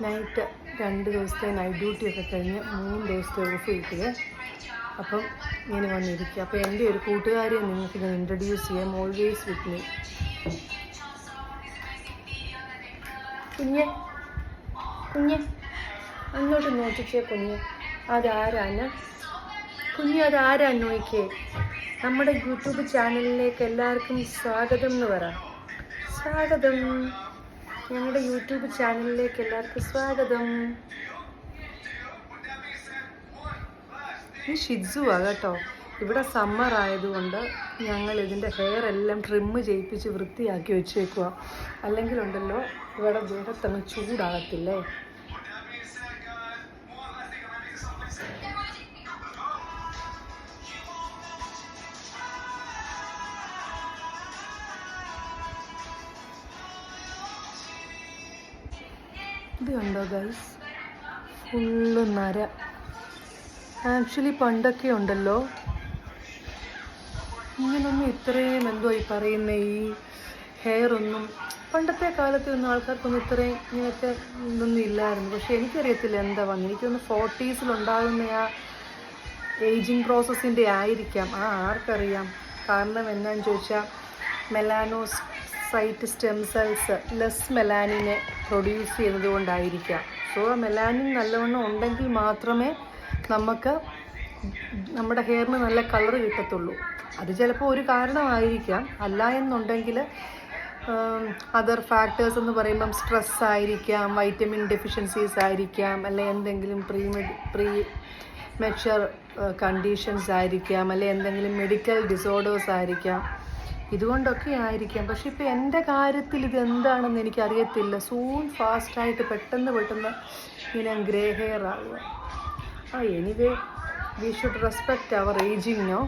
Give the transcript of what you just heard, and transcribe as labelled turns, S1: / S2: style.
S1: Night 2 ദിവസത്തെ night ഡ്യൂട്ടിയൊക്കെ കഴിഞ്ഞ് 3 ദിവസത്തെ ഓഫ് കിട്ടിയേ. അപ്പം ഇങ്ങനെ വന്നിരിക്കുക. അപ്പോൾ എൻ്റെ ഒരു കൂട്ടുകാരിയെ നിങ്ങൾക്ക് ഞാൻ ഇൻട്രൊഡ്യൂസ് ചെയ്യാം. Always with me. കുഞ്ഞ് കുഞ്ഞ് അങ്ങോട്ട് നോക്കിച്ചേ കുഞ്ഞ്. അതാരാണ് കുഞ്ഞ്? അതാരാണ് നോക്കിയേ? നമ്മുടെ യൂട്യൂബ് ചാനലിലേക്ക് എല്ലാവർക്കും സ്വാഗതം എന്ന് പറ. സ്വാഗതം. ഞങ്ങളുടെ യൂട്യൂബ് ചാനലിലേക്ക് എല്ലാവർക്കും സ്വാഗതം. ഈ ഷിറ്റ്സുവാ കേട്ടോ. ഇവിടെ സമ്മർ ആയതുകൊണ്ട് ഞങ്ങൾ ഇതിൻ്റെ ഹെയർ എല്ലാം ട്രിമ്മ് ചെയ്യിപ്പിച്ച് വൃത്തിയാക്കി വെച്ചേക്കുക. അല്ലെങ്കിൽ ഉണ്ടല്ലോ ഇവിടെ ദേഹത്തങ്ങ് ചൂടാകത്തില്ലേ. ഇത് കണ്ടോ ഗൈസ്, ഫുള്ള് നര. ആക്ച്വലി പണ്ടൊക്കെ ഉണ്ടല്ലോ ഇങ്ങനൊന്നും ഇത്രയും എന്തോ ഈ പറയുന്ന ഈ ഹെയർ ഒന്നും പണ്ടത്തെ കാലത്ത് ഒന്നും ആൾക്കാർക്കൊന്നും ഇത്രയും ഇങ്ങനത്തെ ഇതൊന്നും ഇല്ലായിരുന്നു. പക്ഷെ എനിക്കറിയത്തില്ല എന്താ വന്നു. എനിക്കൊന്ന് 40s ഉണ്ടാകുന്ന ആ ഏജിങ് പ്രോസസ്സിൻ്റെ ആയിരിക്കാം. ആർക്കറിയാം. കാരണം എന്നാന്ന് ചോദിച്ചാൽ മെലാനോസൈറ്റ് സ്റ്റെം സെൽസ് ലെസ് മെലാനിനെ പ്രൊഡ്യൂസ് ചെയ്യുന്നത് കൊണ്ടായിരിക്കാം. സോ ആ മെലാനിൻ നല്ലവണ്ണം ഉണ്ടെങ്കിൽ മാത്രമേ നമുക്ക് നമ്മുടെ ഹെയറിന് നല്ല കളർ കിട്ടത്തുള്ളൂ. അത് ചിലപ്പോൾ ഒരു കാരണമായിരിക്കാം. അല്ല എന്നുണ്ടെങ്കിൽ അതർ ഫാക്ടേഴ്സ് എന്ന് പറയുമ്പം സ്ട്രെസ് ആയിരിക്കാം, വൈറ്റമിൻ ഡെഫിഷ്യൻസീസ് ആയിരിക്കാം, അല്ലെ എന്തെങ്കിലും പ്രീ മെച്വർ കണ്ടീഷൻസ് ആയിരിക്കാം, അല്ലെ എന്തെങ്കിലും മെഡിക്കൽ ഡിസോർഡേഴ്സ് ആയിരിക്കാം. ഇതുകൊണ്ടൊക്കെ ആയിരിക്കാം. പക്ഷെ ഇപ്പോൾ എൻ്റെ കാര്യത്തിൽ ഇത് എന്താണെന്ന് എനിക്കറിയത്തില്ല. ഫാസ്റ്റായിട്ട് പെട്ടെന്ന് ഇങ്ങനെ ഗ്രേ ഹെയർ ആവുക. Anyway we should respect our ageing. No